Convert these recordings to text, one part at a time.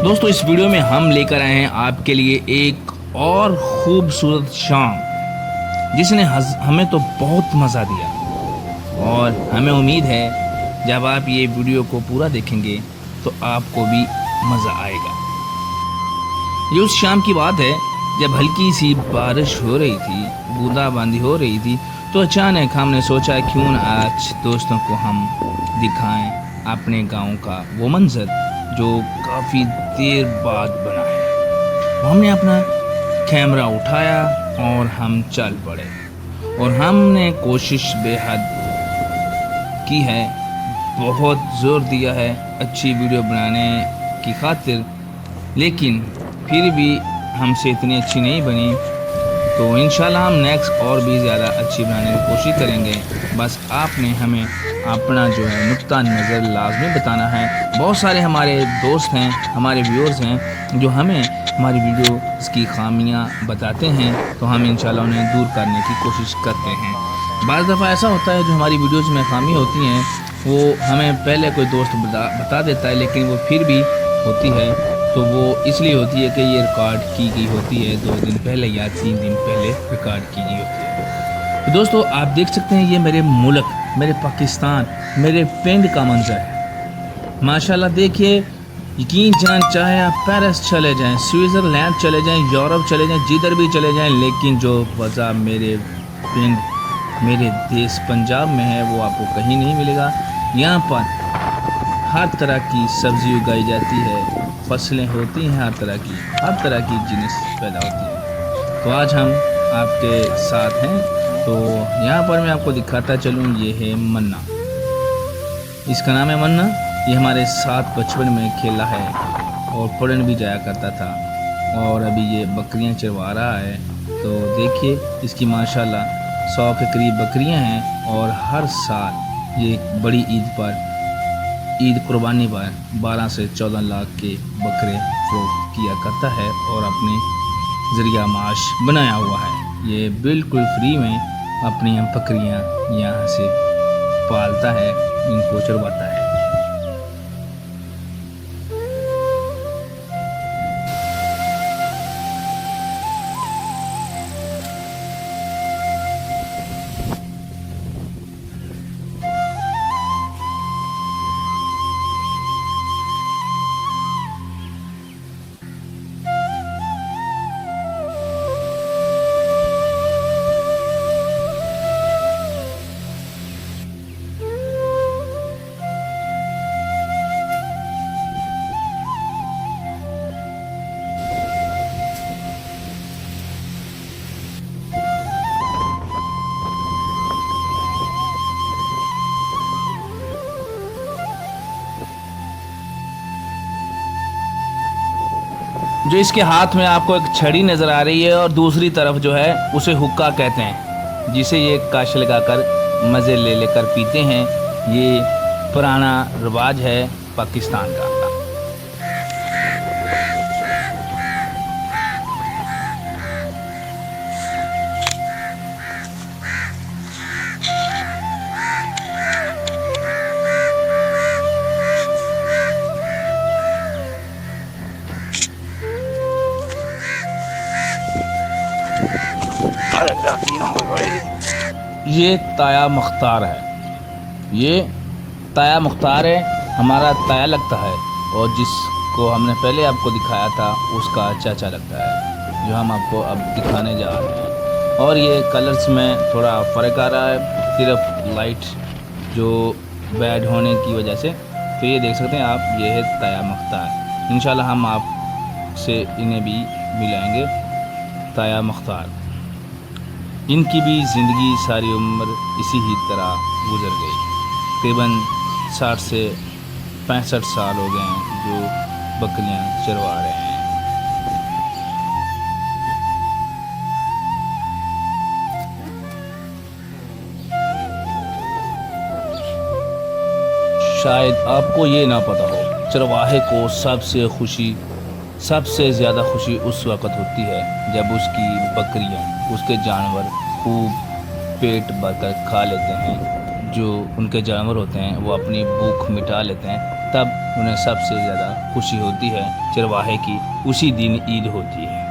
दोस्तों इस वीडियो में हम लेकर आए हैं आपके लिए एक और खूबसूरत शाम जिसने हमें तो बहुत मज़ा दिया और हमें उम्मीद है जब आप ये वीडियो को पूरा देखेंगे तो आपको भी मज़ा आएगा। ये उस शाम की बात है जब हल्की सी बारिश हो रही थी, बूंदाबांदी हो रही थी, तो अचानक हमने सोचा क्यों न आज दोस्तों को हम दिखाएं अपने गांव का वो मंजर जो काफ़ी देर बाद बना है। हमने अपना कैमरा उठाया और हम चल पड़े और हमने कोशिश बेहद की है, बहुत ज़ोर दिया है अच्छी वीडियो बनाने की खातिर, लेकिन फिर भी हमसे इतनी अच्छी नहीं बनी। तो इंशाल्लाह हम नेक्स्ट और भी ज़्यादा अच्छी बनाने की कोशिश करेंगे। बस आपने हमें अपना जो है नुक्ता नज़र लाजमी बताना है। बहुत सारे हमारे दोस्त हैं, हमारे व्यूअर्स हैं जो हमें हमारी वीडियो की खामियां बताते हैं, तो हम इंशाल्लाह उन्हें दूर करने की कोशिश करते हैं। बाज़ दफ़ा ऐसा होता है जो हमारी वीडियोज़ में खामी होती हैं वो हमें पहले कोई दोस्त बता देता है, लेकिन वो फिर भी होती है तो वो इसलिए होती है कि ये रिकॉर्ड की गई होती है 2 दिन पहले या 3 दिन पहले रिकॉर्ड की गई होती है। तो दोस्तों आप देख सकते हैं ये मेरे मुल्क, मेरे पाकिस्तान, मेरे पिंड का मंजर है। माशाल्लाह देखिए, यकीन जान चाहे आप पेरिस चले जाएं, स्विट्ज़रलैंड चले जाएं, यूरोप चले जाएं, जिधर भी चले जाएं, लेकिन जो वज़ा मेरे पिंड, मेरे देश पंजाब में है वो आपको कहीं नहीं मिलेगा। यहाँ पर हर तरह की सब्ज़ी उगाई जाती है, फसलें होती हैं, हर तरह की जिन्स पैदा होती है। तो आज हम आपके साथ हैं, तो यहाँ पर मैं आपको दिखाता चलूँ, ये है मन्ना, इसका नाम है मन्ना। ये हमारे साथ बचपन में खेला है और पढ़ने भी जाया करता था और अभी ये बकरियाँ चरवा रहा है। तो देखिए इसकी माशाल्लाह 100 के करीब बकरियाँ हैं और हर साल ये बड़ी ईद पर, ईद कुर्बानी पर 12 से 14 लाख के बकरे फरोख्त किया करता है और अपने ज़रिया माश बनाया हुआ है। ये बिल्कुल फ्री में अपनी बकरियां यहाँ से पालता है, इनको चरवाता है। जो इसके हाथ में आपको एक छड़ी नज़र आ रही है और दूसरी तरफ जो है उसे हुक्का कहते हैं, जिसे ये काश लगाकर मज़े ले लेकर पीते हैं। ये पुराना रिवाज है पाकिस्तान का। ये ताया मुख्तार है, ये ताया मुख्तार है, हमारा ताया लगता है और जिसको हमने पहले आपको दिखाया था उसका चाचा लगता है, जो हम आपको अब दिखाने जा रहे हैं। और ये कलर्स में थोड़ा फ़र्क आ रहा है, सिर्फ लाइट जो बैड होने की वजह से। तो ये देख सकते हैं आप, ये है ताया मुख्तार। इंशाल्लाह हम आपसे इन्हें भी मिलाएंगे। ताया मुख्तार, इनकी भी ज़िंदगी सारी उम्र इसी ही तरह गुजर गई। तकरीबन 60 से 65 साल हो गए हैं जो बकरियां चरवा रहे हैं। शायद आपको ये ना पता हो, चरवाहे को सबसे ज़्यादा खुशी उस वक़्त होती है जब उसकी बकरियां, उसके जानवर खूब पेट भरकर खा लेते हैं। जो उनके जानवर होते हैं वो अपनी भूख मिटा लेते हैं, तब उन्हें सबसे ज़्यादा खुशी होती है चरवाहे की, उसी दिन ईद होती है।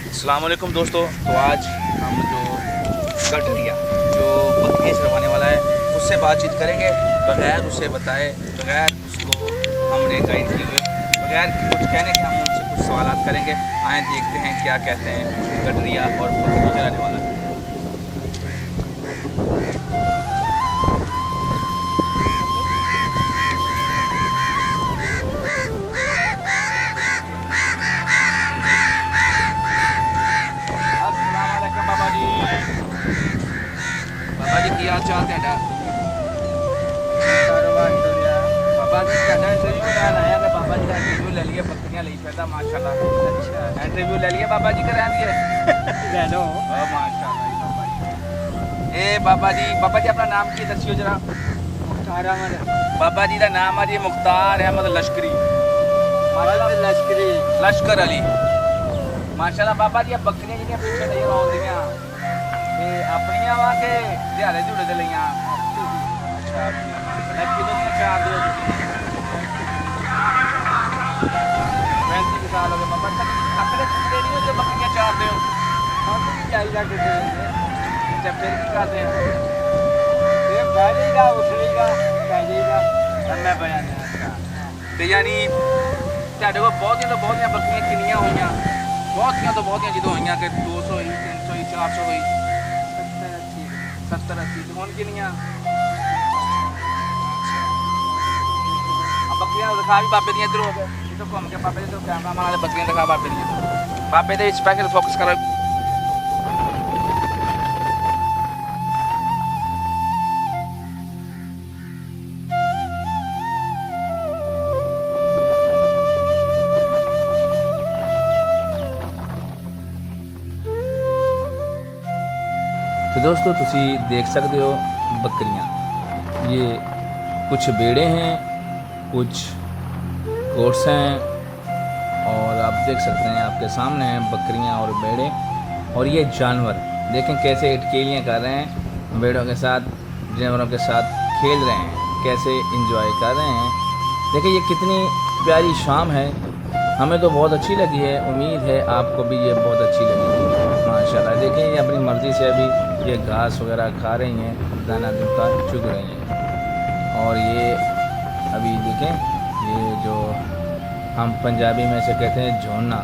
अस्सलाम वालेकुम दोस्तों। तो आज हम जो कटरिया जो बकरी चरवाने वाला है उससे बातचीत करेंगे, बगैर उसे बताए, बगैर उसको हमने गाइड किए हुए, बगैर कुछ कहने के हम उनसे कुछ सवाल करेंगे। आए देखते हैं क्या कहते हैं कटरिया और बकरी चराने वाला। बाबा जी की हाल चाल तेरा? बाबा जी का इंटरव्यू लेना आया था, बाबा जी का इंटरव्यू ले लिए, बकरियां ली पैदा माशाल्लाह। अच्छा इंटरव्यू ले लिया बाबा जी का, रह दिए ले लो माशाल्लाह। बाबा जी अपना नाम की दसियो जरा। मुख्तार अहमद बाबा जी का नाम है जी, मुख्तार अहमद लश्करी, लश्कर अली माशाल्लाह। बाबा जी बकरियां जिहड़ियां पिछे नहीं आउंदियां ते अपनियां वा के दिहाड़े दिहूड़े दे लईआं? अच्छा किदों दी चार दे 35 साल हो गए बाबा। अपने कुत्ते नहीं होते बकरियां चार दे हो? चाहिए कितने? अच्छा फिर की करते हैं? बैठेगा उठेगा बैठेगा मैं बयान। तो यानी ਤੁਹਾਡੇ ਕੋਲ ਬਹੁਤੀਆਂ ਤੋਂ ਬਹੁਤੀਆਂ ਬੱਕਰੀਆਂ ਕਿੰਨੀਆਂ ਹੋਈਆਂ? ਬਹੁਤੀਆਂ ਤੋਂ ਬਹੁਤੀਆਂ ਜਦੋਂ ਹੋਈਆਂ ਕਿ 200 ਹੋਈ, 300 ਹੋਈ, 400 ਹੋਈ, 70 80 ਤੇ ਹੁਣ ਕਿੰਨੀਆਂ? ਆ ਬੱਕਰੀਆਂ ਦਿਖਾ ਵੀ ਬਾਬੇ ਦੀਆਂ ਇੱਧਰ ਹੋ ਗਏ, ਇੱਧਰ ਘੁੰਮ ਕੇ ਬਾਬੇ ਦੇ ਕੈਮਰਾਮੈਨ ਵਾਲੇ ਬੱਕਰੀਆਂ ਦਿਖਾ ਬਾਬੇ ਦੀਆਂ। ਬਾਬੇ ਦੇ ਸਪੈਸ਼ਲ ਫੋਕਸ ਕਰੋ। तो दोस्तों तुसी देख सकते हो बकरियां, ये कुछ बेड़े हैं, कुछ कोट्स हैं, और आप देख सकते हैं आपके सामने हैं बकरियां और बेड़े। और ये जानवर देखें कैसे इटकेलियाँ कर रहे हैं, बेड़ों के साथ जानवरों के साथ खेल रहे हैं, कैसे इंजॉय कर रहे हैं। देखिए ये कितनी प्यारी शाम है, हमें तो बहुत अच्छी लगी है, उम्मीद है आपको भी ये बहुत अच्छी लगी माशाल्लाह। देखें ये अपनी मर्ज़ी से अभी ये घास वगैरह खा रही हैं, दाना जिनका चुग रही हैं। और ये अभी देखें ये जो हम पंजाबी में से कहते हैं झोना,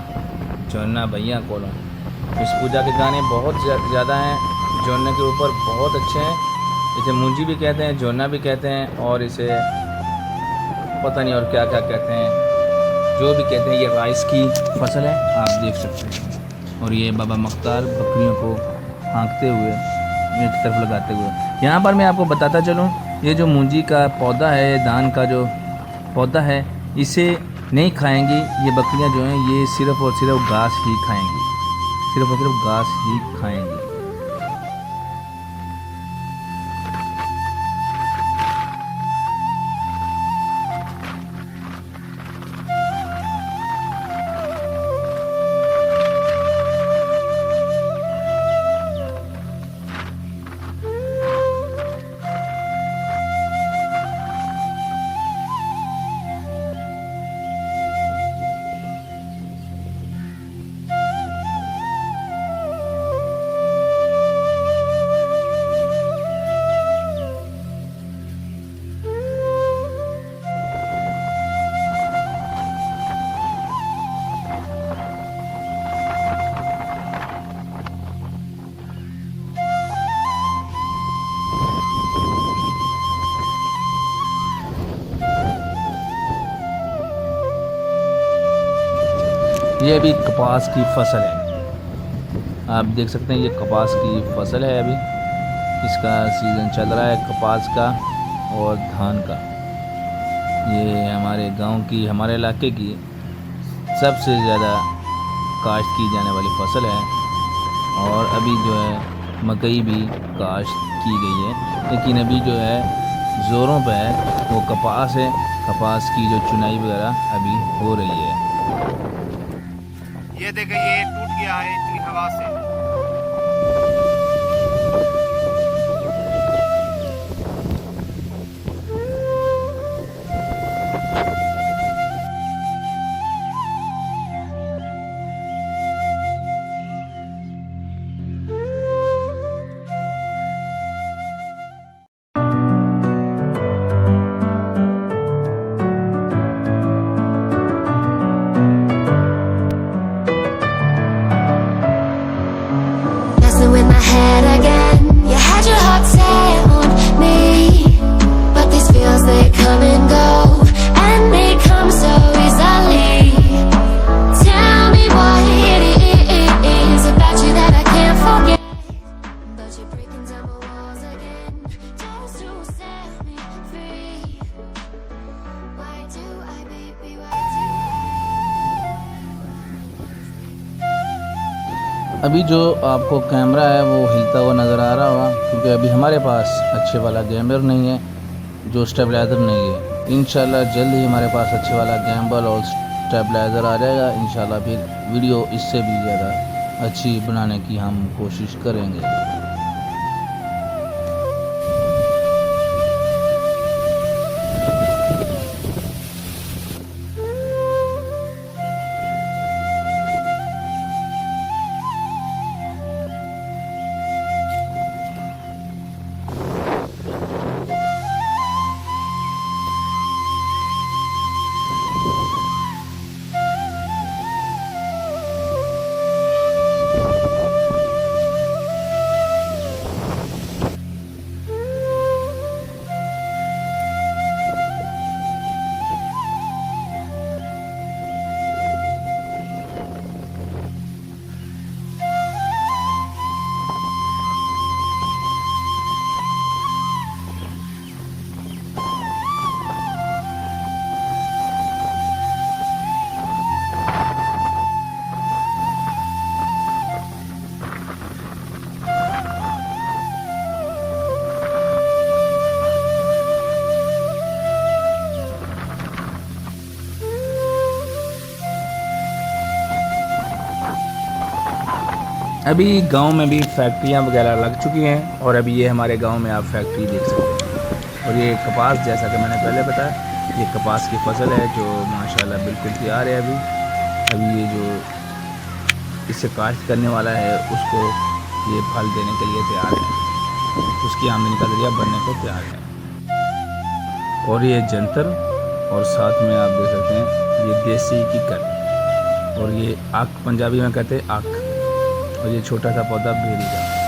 झोना भैया कोलों। इस पूजा के गाने बहुत ज़्यादा हैं, झोने के ऊपर बहुत अच्छे हैं। इसे मुंजी भी कहते हैं, झोना भी कहते हैं, और इसे पता नहीं और क्या क्या कहते हैं, जो भी कहते हैं। ये राइस की फसल है, आप देख सकते हैं। और ये बाबा मुख्तार बकरियों को हाँकते हुए एक तरफ लगाते हुए। यहाँ पर मैं आपको बताता चलूँ, ये जो मूंजी का पौधा है, धान का जो पौधा है, इसे नहीं खाएंगी ये बकरियाँ जो हैं, ये सिर्फ़ और सिर्फ घास ही खाएंगी, सिर्फ़ और सिर्फ घास ही खाएंगी। ये अभी कपास की फसल है, आप देख सकते हैं ये कपास की फसल है अभी। इसका सीज़न चल रहा है कपास का और धान का। ये हमारे गांव की, हमारे इलाके की सबसे ज़्यादा काश्त की जाने वाली फसल है। और अभी जो है मकई भी काश्त की गई है, लेकिन अभी जो है ज़ोरों पे है वो कपास है। कपास की जो चुनाई वगैरह अभी हो रही है। ये देखिए ये टूट गया है इतनी हवा से। Messing with my head again. You had your heart set on me, but these feels they come and go, and they come so easily. Tell me what it is about you that I can't forget. But you're breaking down my walls again, just to set me free. Why do I, baby? Why do I? अभी जो आपको camera है वो हिलता हुआ नज़र आ रहा होगा, क्योंकि अभी हमारे पास अच्छे वाला गैम्बर नहीं है, जो स्टेबलाइज़र नहीं है। इंशाल्लाह जल्द ही हमारे पास अच्छे वाला गैम्बल और स्टेबलाइज़र आ जाएगा। इंशाल्लाह फिर वीडियो इससे भी ज़्यादा अच्छी बनाने की हम कोशिश करेंगे। अभी गांव में भी फैक्ट्रियां वगैरह लग चुकी हैं, और अभी ये हमारे गांव में आप फैक्ट्री देख सकते हैं। और ये कपास, जैसा कि मैंने पहले बताया, ये कपास की फसल है जो माशाल्लाह बिल्कुल तैयार है। अभी ये जो इससे काश्त करने वाला है उसको ये फल देने के लिए तैयार है, उसकी आमदनी का जरिया बनने को तैयार है। और ये जंतर, और साथ में आप देख सकते हैं ये देसी कीकर, और ये आक पंजाबी में कहते हैं आक, और ये छोटा सा पौधा बेरी का।